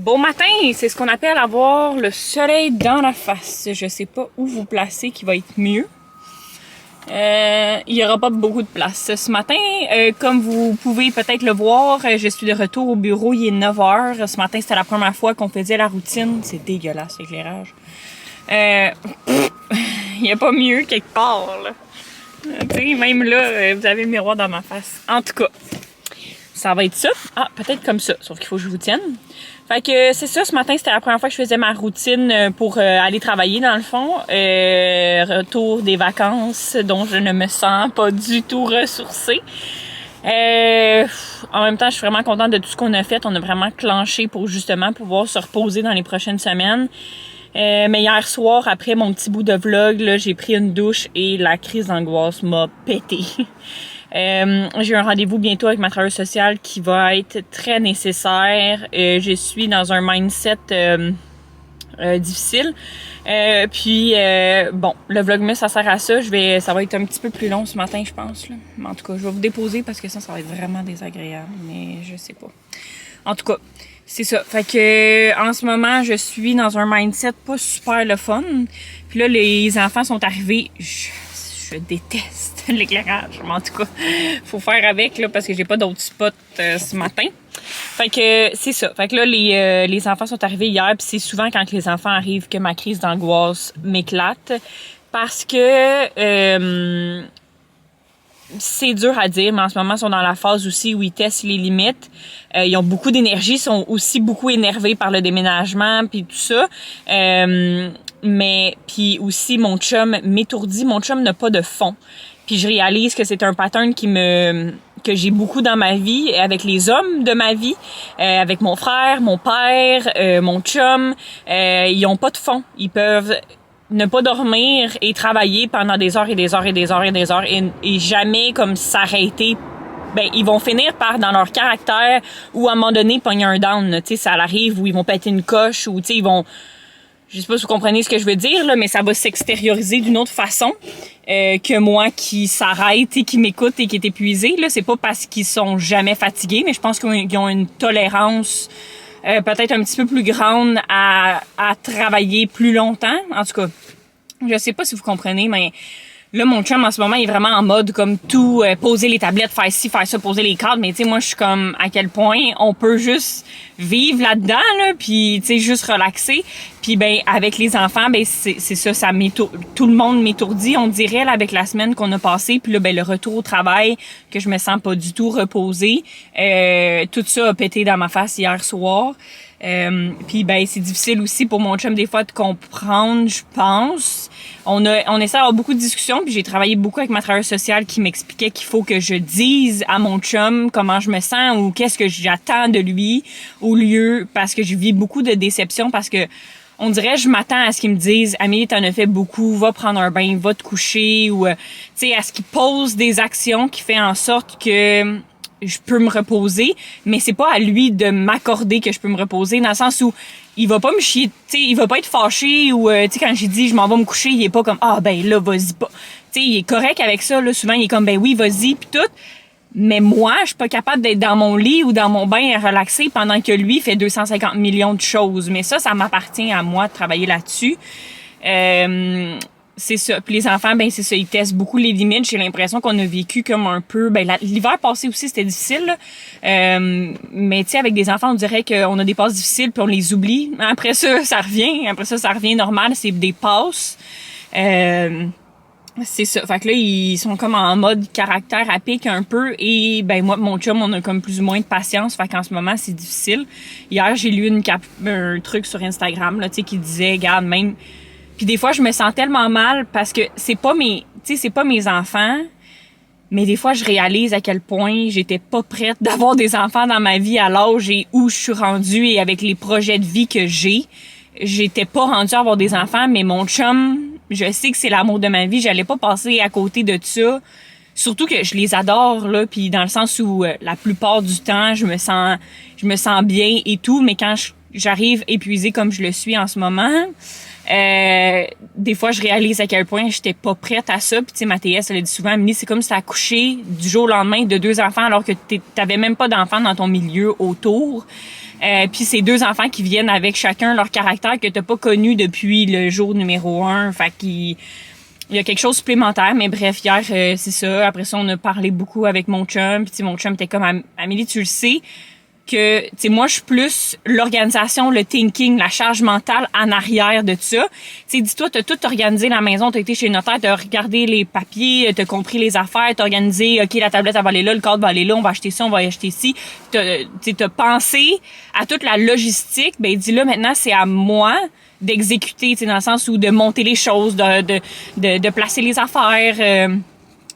Bon matin, c'est ce qu'on appelle avoir le soleil dans la face. Je sais pas où vous placer qui va être mieux. Il y aura pas beaucoup de place. Ce matin, comme vous pouvez peut-être le voir, je suis de retour au bureau, il est 9h. Ce matin, c'était la première fois qu'on faisait la routine. C'est dégueulasse l'éclairage. Il y a pas mieux quelque part, là. Tu sais, même là, vous avez le miroir dans ma face. En tout cas, ça va être ça. Ah, peut-être comme ça, sauf qu'il faut que je vous tienne. Fait que c'est ça, ce matin, c'était la première fois que je faisais ma routine pour aller travailler, dans le fond. Retour des vacances, dont je ne me sens pas du tout ressourcée. En même temps, je suis vraiment contente de tout ce qu'on a fait. On a vraiment clenché pour justement pouvoir se reposer dans les prochaines semaines. Mais hier soir, après mon petit bout de vlog, là, j'ai pris une douche et la crise d'angoisse m'a pété. J'ai un rendez-vous bientôt avec ma travailleuse sociale qui va être très nécessaire. Je suis dans un mindset difficile. Bon, le vlogmas, ça sert à ça. Ça va être un petit peu plus long ce matin, je pense, là. Mais en tout cas, je vais vous déposer parce que ça va être vraiment désagréable. Mais je sais pas. En tout cas, c'est ça. Fait que en ce moment, je suis dans un mindset pas super le fun. Puis là, les enfants sont arrivés. Je déteste l'éclairage. Mais en tout cas, faut faire avec là parce que j'ai pas d'autres spots ce matin. Fait que c'est ça. Fait que là, les enfants sont arrivés hier. Puis c'est souvent quand les enfants arrivent que ma crise d'angoisse m'éclate. Parce que c'est dur à dire, mais en ce moment, ils sont dans la phase aussi où ils testent les limites. Ils ont beaucoup d'énergie, sont aussi beaucoup énervés par le déménagement puis tout ça. Mais puis aussi, mon chum m'étourdit. Mon chum n'a pas de fond. Puis je réalise que c'est un pattern que j'ai beaucoup dans ma vie, avec les hommes de ma vie, avec mon frère, mon père, mon chum. Ils ont pas de fond. Ils peuvent ne pas dormir et travailler pendant des heures et des heures et des heures et des heures et jamais comme s'arrêter. Ben, ils vont finir par, dans leur caractère, ou à un moment donné, pogner un down, tu sais, ça arrive, où ils vont péter une coche, ou tu sais, ils vont, je sais pas si vous comprenez ce que je veux dire, là, mais ça va s'extérioriser d'une autre façon, que moi qui s'arrête et qui m'écoute et qui est épuisé, là. C'est pas parce qu'ils sont jamais fatigués, mais je pense qu'ils ont une tolérance peut-être un petit peu plus grande à travailler plus longtemps. En tout cas, je sais pas si vous comprenez, mais là, mon chum, en ce moment, il est vraiment en mode comme tout, poser les tablettes, faire ci, faire ça, poser les cadres. Mais tu sais, moi, je suis comme à quel point on peut juste vivre là-dedans, là, puis tu sais, juste relaxer. Puis ben, avec les enfants, ben c'est ça tout le monde m'étourdit, on dirait, là, avec la semaine qu'on a passée. Puis là, ben le retour au travail, que je me sens pas du tout reposée. Tout ça a pété dans ma face hier soir. Puis ben c'est difficile aussi pour mon chum des fois de comprendre, je pense. On essaie d'avoir beaucoup de discussions, puis j'ai travaillé beaucoup avec ma travailleuse sociale qui m'expliquait qu'il faut que je dise à mon chum comment je me sens ou qu'est-ce que j'attends de lui au lieu, parce que je vis beaucoup de déception, parce que on dirait je m'attends à ce qu'ils me disent Amélie, t'en as fait beaucoup, va prendre un bain, va te coucher, ou tu sais, à ce qu'ils posent des actions qui fait en sorte que je peux me reposer, mais c'est pas à lui de m'accorder que je peux me reposer, dans le sens où il va pas me chier, tu sais, il va pas être fâché, ou tu sais, quand j'ai dit je m'en vais me coucher, il est pas comme ah ben là vas-y pas, tu sais, il est correct avec ça, là. Souvent il est comme ben oui vas-y puis tout, mais moi je suis pas capable d'être dans mon lit ou dans mon bain relaxé pendant que lui fait 250 millions de choses, mais ça m'appartient à moi de travailler là-dessus. C'est ça. Puis les enfants, ben c'est ça, ils testent beaucoup les limites. J'ai l'impression qu'on a vécu comme un peu... Ben l'hiver passé aussi, c'était difficile, là. Mais tu sais, avec des enfants, on dirait qu'on a des passes difficiles puis on les oublie. Après ça, ça revient. Après ça, ça revient normal. C'est des passes. C'est ça. Fait que là, ils sont comme en mode caractère à pic un peu. Et ben moi, mon chum, on a comme plus ou moins de patience. Fait qu'en ce moment, c'est difficile. Hier, j'ai lu un truc sur Instagram, là, tu sais, qui disait, regarde, même... Puis des fois, je me sens tellement mal parce que c'est pas mes enfants, mais des fois, je réalise à quel point j'étais pas prête d'avoir des enfants dans ma vie à l'âge et où je suis rendue et avec les projets de vie que j'ai. J'étais pas rendue à avoir des enfants, mais mon chum, je sais que c'est l'amour de ma vie. J'allais pas passer à côté de ça. Surtout que je les adore, là, puis dans le sens où la plupart du temps, je me sens bien et tout, mais quand j'arrive épuisée comme je le suis en ce moment, Des fois, je réalise à quel point j'étais pas prête à ça. Puis tu sais, ma TS, elle a dit souvent, Amélie, c'est comme si t'as accouché du jour au lendemain de 2 enfants alors que t'avais même pas d'enfants dans ton milieu autour. Puis c'est 2 enfants qui viennent avec chacun leur caractère que t'as pas connu depuis le jour numéro 1. Fait qu'il il y a quelque chose de supplémentaire, mais bref, hier, c'est ça. Après ça, on a parlé beaucoup avec mon chum. Puis mon chum était comme, Amélie, tu le sais, que tu sais moi je suis plus l'organisation, le thinking, la charge mentale en arrière de ça. Tu sais dis-toi t'as tout organisé la maison, t'as été chez le notaire, t'as regardé les papiers, t'as compris les affaires, t'as organisé OK la tablette elle va aller là, le cadre va aller là, on va acheter ça, on va acheter ci. T'as pensé à toute la logistique, ben dis là maintenant c'est à moi d'exécuter, tu sais dans le sens où de monter les choses, de placer les affaires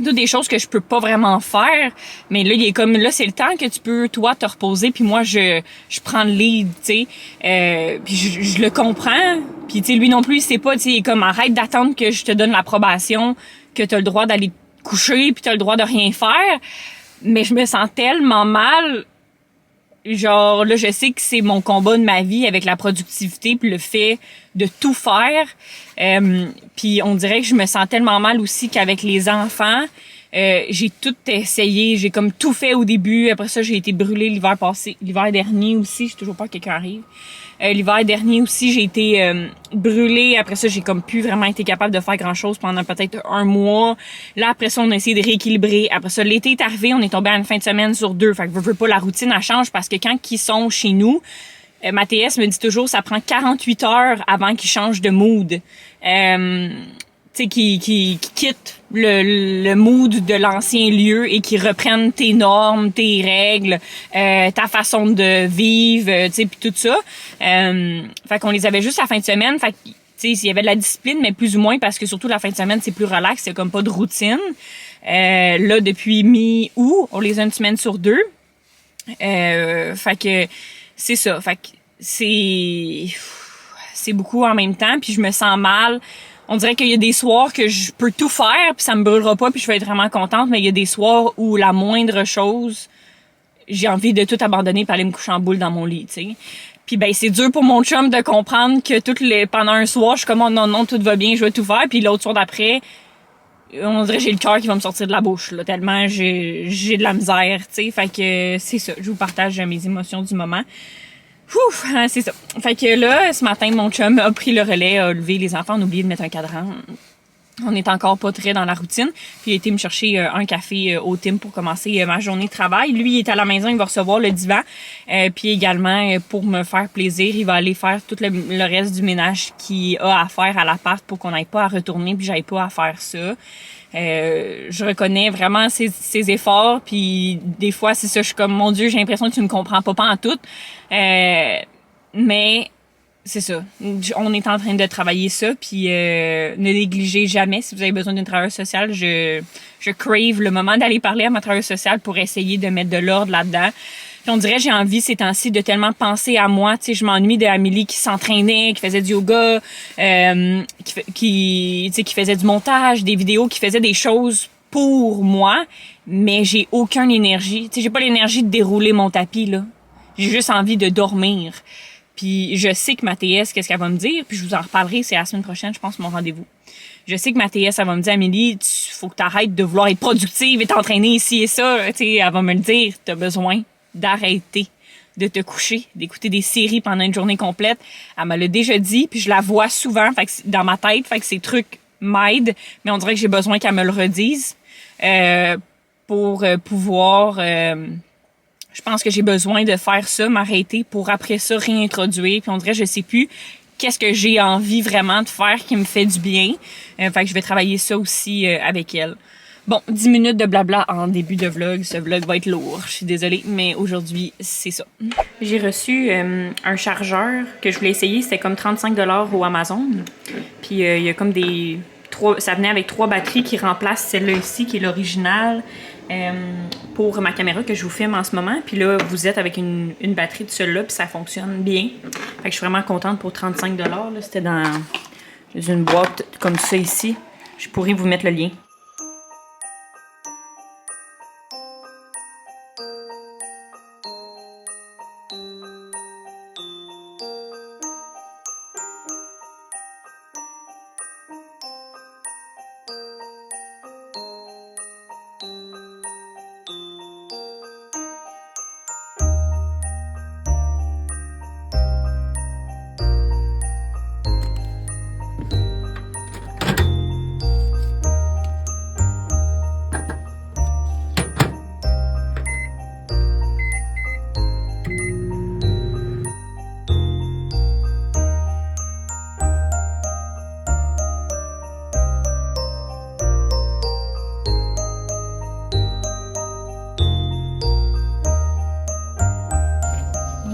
toutes des choses que je peux pas vraiment faire, mais là il est comme là c'est le temps que tu peux toi te reposer puis moi je prends le lead, tu sais. Puis je le comprends, puis tu sais lui non plus il sait pas, tu sais il est comme arrête d'attendre que je te donne l'approbation que tu as le droit d'aller te coucher puis tu as le droit de rien faire. Mais je me sens tellement mal. Genre là je sais que c'est mon combat de ma vie avec la productivité puis le fait de tout faire. Puis on dirait que je me sens tellement mal aussi qu'avec les enfants, j'ai tout essayé, j'ai comme tout fait au début. Après ça, j'ai été brûlée l'hiver passé, l'hiver dernier aussi. J'ai toujours pas que quelqu'un arrive. L'hiver dernier aussi, j'ai été brûlée. Après ça, j'ai comme plus vraiment été capable de faire grand-chose pendant peut-être 1 mois. Là, après ça, on a essayé de rééquilibrer. Après ça, l'été est arrivé, on est tombé à une fin de semaine sur 2. Fait que veux pas, la routine, elle change parce que quand ils sont chez nous, ma TS me dit toujours ça prend 48 heures avant qu'ils changent de mood. Tu sais, qui quitte le mood de l'ancien lieu et qui reprennent tes normes, tes règles, ta façon de vivre, tu sais, puis tout ça. Fait qu'on les avait juste la fin de semaine. Fait que, tu sais, il y avait de la discipline, mais plus ou moins parce que surtout la fin de semaine, c'est plus relax, c'est comme pas de routine. Là, depuis mi-août, on les a une semaine sur 2. Fait que c'est ça. Fait que c'est beaucoup en même temps, puis je me sens mal. On dirait qu'il y a des soirs que je peux tout faire, puis ça me brûlera pas, puis je vais être vraiment contente, mais il y a des soirs où la moindre chose, j'ai envie de tout abandonner pour aller me coucher en boule dans mon lit, tu sais. Puis ben c'est dur pour mon chum de comprendre que pendant un soir, je suis comme oh, non, tout va bien, je vais tout faire, puis l'autre soir d'après, on dirait que j'ai le cœur qui va me sortir de la bouche, là, tellement j'ai de la misère, tu sais. Fait que c'est ça, je vous partage mes émotions du moment. Ouf, hein, c'est ça. Fait que là, ce matin, mon chum a pris le relais, a levé les enfants, on a oublié de mettre un cadran. On est encore pas très dans la routine. Puis il a été me chercher un café au Tim pour commencer ma journée de travail. Lui, il est à la maison, il va recevoir le divan. Puis également, pour me faire plaisir, il va aller faire tout le reste du ménage qu'il a à faire à l'appart pour qu'on n'aille pas à retourner puis j'aille pas à faire ça. Je reconnais vraiment ses efforts, puis des fois c'est ça, je suis comme mon Dieu, j'ai l'impression que tu me comprends pas en tout. Mais c'est ça, on est en train de travailler ça, puis ne négligez jamais si vous avez besoin d'une travailleuse sociale. Je crave le moment d'aller parler à ma travailleuse sociale pour essayer de mettre de l'ordre là-dedans. Puis on dirait j'ai envie ces temps-ci de tellement penser à moi, tu sais, je m'ennuie d'Amélie qui s'entraînait, qui faisait du yoga, qui faisait du montage, des vidéos, qui faisait des choses pour moi, mais j'ai aucune énergie, tu sais, j'ai pas l'énergie de dérouler mon tapis là. J'ai juste envie de dormir. Puis je sais que ma TS, qu'est-ce qu'elle va me dire, puis je vous en reparlerai, c'est la semaine prochaine, je pense, mon rendez-vous. Je sais que ma TS, elle va me dire, Amélie, faut que t'arrêtes de vouloir être productive et t'entraîner ici et ça. Tu sais, elle va me le dire, t'as besoin d'arrêter de te coucher, d'écouter des séries pendant une journée complète. Elle me l'a déjà dit, puis je la vois souvent, fait que dans ma tête, fait que ces trucs m'aident, mais on dirait que j'ai besoin qu'elle me le redise pour pouvoir... je pense que j'ai besoin de faire ça, m'arrêter pour après ça réintroduire. Puis on dirait, je sais plus qu'est-ce que j'ai envie vraiment de faire qui me fait du bien. Fait que je vais travailler ça aussi avec elle. Bon, 10 minutes de blabla en début de vlog. Ce vlog va être lourd. Je suis désolée, mais aujourd'hui, c'est ça. J'ai reçu un chargeur que je voulais essayer. C'était comme 35$ au Amazon. Puis il y a comme ça venait avec 3 batteries qui remplacent celle-là ici, qui est l'original. Pour ma caméra que je vous filme en ce moment. Puis là, vous êtes avec une batterie de celle-là, puis ça fonctionne bien. Fait que je suis vraiment contente pour 35$. C'était dans une boîte comme ça ici. Je pourrais vous mettre le lien.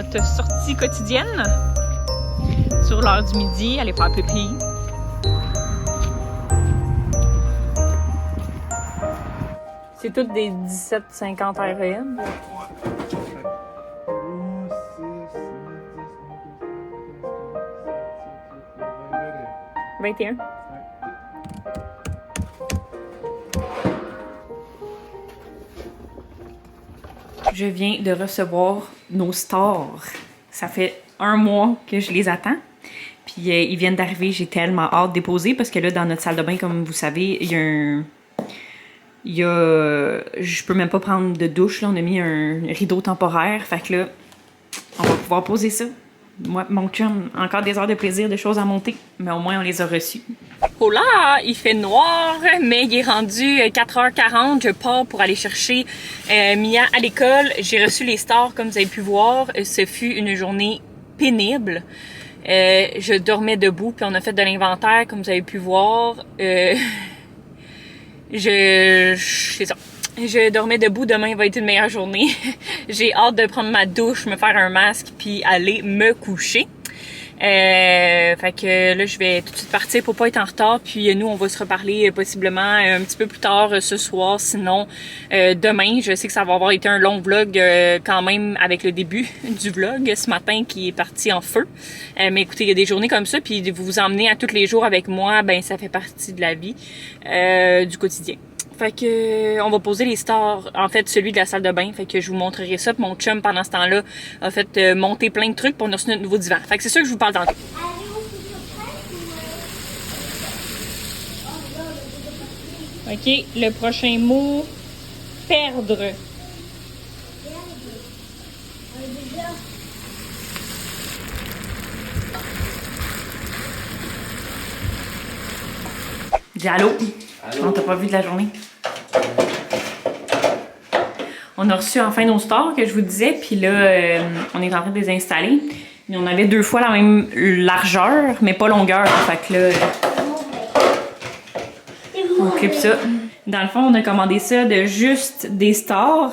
notre sortie quotidienne sur l'heure du midi, aller faire pipi. C'est toutes des 17,50 REM. 21. Je viens de recevoir nos stars. Ça fait 1 mois que je les attends. Puis ils viennent d'arriver. J'ai tellement hâte de déposer parce que là, dans notre salle de bain, comme vous savez, il y a un... Je peux même pas prendre de douche. Là. On a mis un rideau temporaire. Fait que là, on va pouvoir poser ça. Moi, mon chum, encore des heures de plaisir, de choses à monter. Mais au moins, on les a reçues. Oh là, il fait noir, mais il est rendu 4h40. Je pars pour aller chercher Mia à l'école. J'ai reçu les stars, comme vous avez pu voir. Ce fut une journée pénible. Je dormais debout, puis on a fait de l'inventaire, comme vous avez pu voir. C'est ça. Je dormais debout, demain va être une meilleure journée. J'ai hâte de prendre ma douche, me faire un masque, puis aller me coucher. Fait que là, je vais tout de suite partir pour pas être en retard. Puis nous, on va se reparler possiblement un petit peu plus tard ce soir. Sinon, demain, je sais que ça va avoir été un long vlog quand même avec le début du vlog ce matin qui est parti en feu. Mais écoutez, il y a des journées comme ça. Puis vous vous emmenez à tous les jours avec moi, ben ça fait partie de la vie, du quotidien. Fait que on va poser les stars, en fait celui de la salle de bain, fait que je vous montrerai ça. Puis mon chum pendant ce temps-là a fait monter plein de trucs pour on a reçu notre nouveau divan. Fait que c'est ça que je vous parle tantôt. Ok, le prochain mot, perdre. Dis allô? Allô? On t'a pas vu de la journée. On a reçu enfin nos stars que je vous disais, puis là, on est en train de les installer. Mais on avait 2 fois la même largeur, mais pas longueur. Fait que là, on clip ça. Dans le fond, on a commandé ça de juste des stars.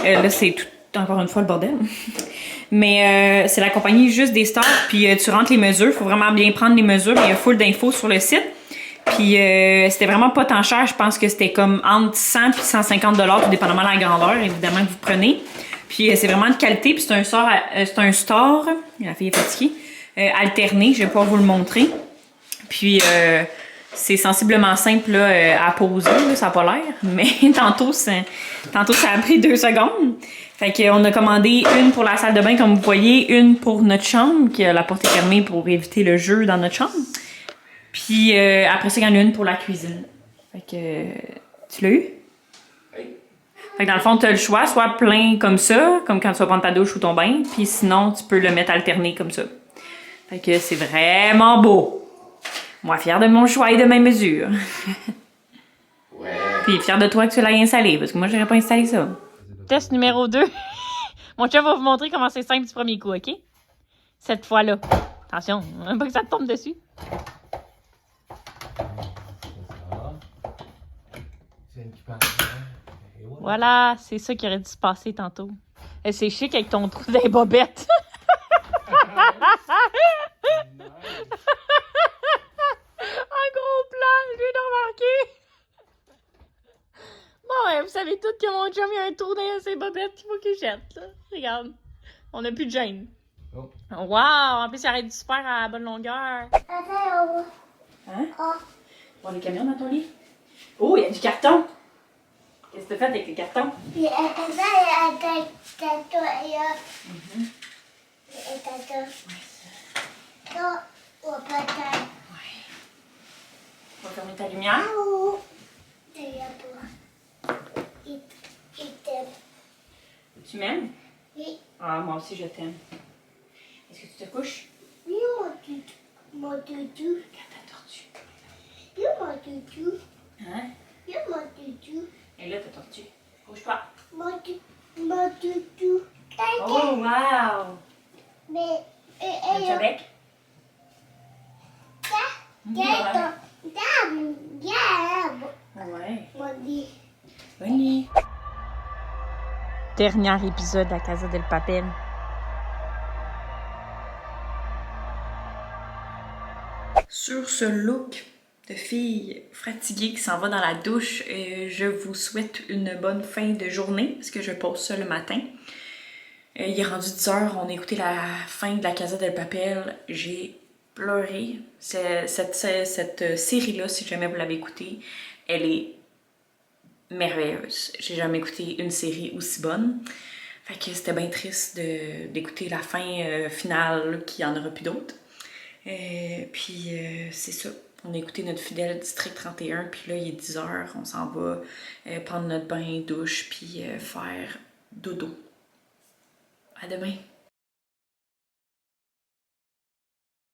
Là, c'est tout, encore une fois le bordel. Mais c'est la compagnie juste des stars, puis tu rentres les mesures. Faut vraiment bien prendre les mesures. Il y a full d'infos sur le site. Puis c'était vraiment pas tant cher. Je pense que c'était comme entre 100 et 150 $, tout dépendamment de la grandeur, évidemment, que vous prenez. Puis c'est vraiment de qualité. Puis c'est un store, la fille est fatiguée, alterné. Je vais pouvoir vous le montrer. Puis c'est sensiblement simple là, à poser. Là, ça n'a pas l'air. Mais tantôt, ça a pris 2 secondes. Fait qu'on a commandé une pour la salle de bain, comme vous voyez, une pour notre chambre, qui a la porte est fermée pour éviter le jeu dans notre chambre. Puis après ça, il y en a une pour la cuisine. Fait que tu l'as eu? Oui. Fait que dans le fond, tu as le choix, soit plein comme ça, comme quand tu vas prendre ta douche ou ton bain, puis sinon, tu peux le mettre alterné comme ça. Fait que c'est vraiment beau. Moi, fière de mon choix et de mes mesures. Ouais. Puis fière de toi que tu l'aies installé, parce que moi, j'aurais pas installé ça. Test numéro 2. Mon chef va vous montrer comment c'est simple du premier coup, OK? Cette fois-là. Attention, pas que ça te tombe dessus. Voilà, c'est ça qui aurait dû se passer tantôt. C'est chic avec ton trou des bobettes. Un gros plan, je viens de remarquer. Bon, vous savez tous que mon chum a un trou dans ses bobettes qu'il faut qu'il jette. Là. Regarde, on n'a plus de gêne. Oh. Wow, en plus, il aurait dû se faire à la bonne longueur. Hein? Bon, les camions dans ton lit? Oh, il y a du carton. Qu'est-ce que tu as fait avec les cartons? Il y a un carton. On va fermer ta lumière. Tu m'aimes? Oui. Ah, moi aussi, je t'aime. Est-ce que tu te couches? Oui, mon toutou. Regarde ta tortue. Oui, mon toutou. Hein? Oui, mon toutou. Et là, ta tortue. Bouge-toi. Mon toutou. Oh, wow! Mais... Un bec? Ouais. Bonne nuit. Dernier épisode de la Casa del Papel. Sur ce look de fille fatiguée qui s'en va dans la douche, je vous souhaite une bonne fin de journée parce que je pose ça le matin. Il est rendu 10 heures, on a écouté la fin de La Casa del Papel. J'ai pleuré. Cette série-là, si jamais vous l'avez écoutée, elle est merveilleuse. J'ai jamais écouté une série aussi bonne. Fait que c'était bien triste d'écouter la fin finale, qu'il n'y en aura plus d'autres. Puis c'est ça. On a écouté notre fidèle District 31, puis là il est 10 heures, on s'en va prendre notre bain, douche, puis faire dodo. À demain!